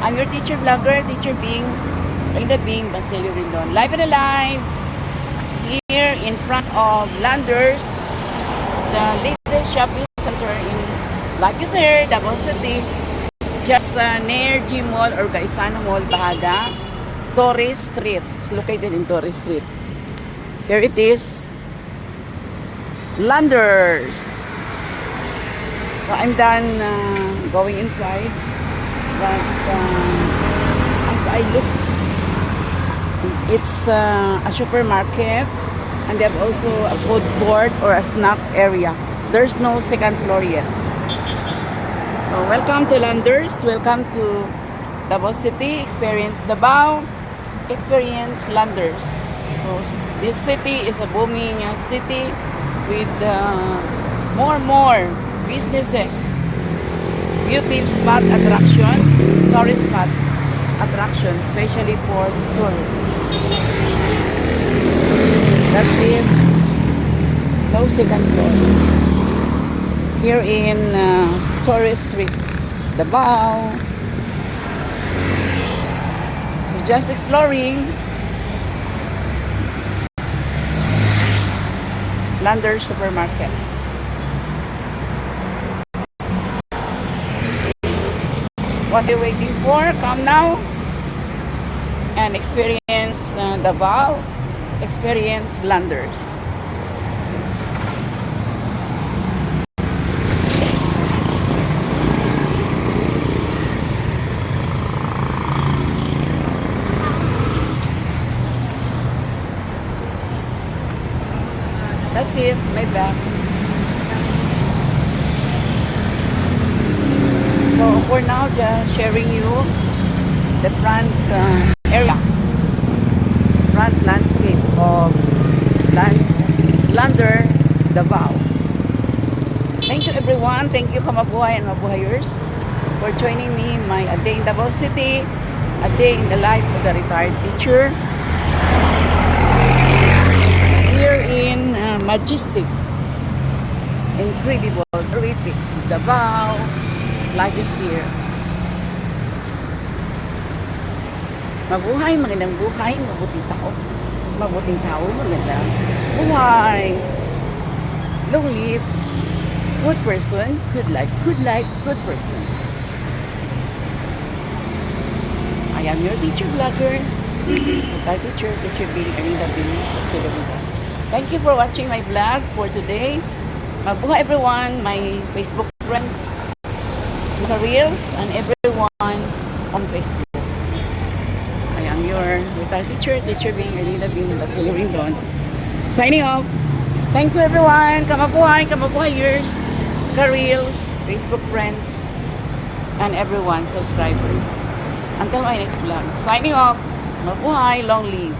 I'm your teacher vlogger, Teacher Bing, Linda Bing, Basilio Rindon. Live and alive here in front of Landers, the latest shopping center in Laguser, Davao City. Just near G Mall or Gaisano Mall, Bahaga, Torres Street. It's located in Torres Street. Here it is, Landers. So I'm done going inside, but as I look, it's a supermarket, and they have also a food court or a snack area. There's no second floor yet. So welcome to Landers, welcome to Davao City, experience Davao, experience Landers. So this city is a booming city with more businesses, beauty spot attraction, tourist spot attraction, especially for tourists. That's it. No second floor. Here in Torres Street, Davao. So just exploring Landers Supermarket. What are you waiting for? Come now and experience Davao, experience Landers. That's it, my bag. So for now, just sharing you the front area, front landscape of Lander, Davao. Thank you everyone. Thank you Kamabuhay and Mabuhayers for joining me in my A Day in Davao City, a day in the life of the retired teacher. Here in Majestic, incredible, terrific, Davao, life is here. Mabuhay, magandang buhay, mabuting tao. Mabuting tao, magandang buhay. Long live, good person, good life, good person. I am your teacher vlogger, our teacher Bing, Arina Bing, Silvia. Thank you for watching my vlog for today. Mabuhay everyone, my Facebook friends, the Reels, and everyone on Facebook. I am your retired teacher Bing, Arina Bing, Basilio Rindon. Signing off. Thank you everyone. Kamabuhayers, the Reels, Facebook friends, and everyone subscriber. Until my next vlog. Signing off. Mabuhay, long live.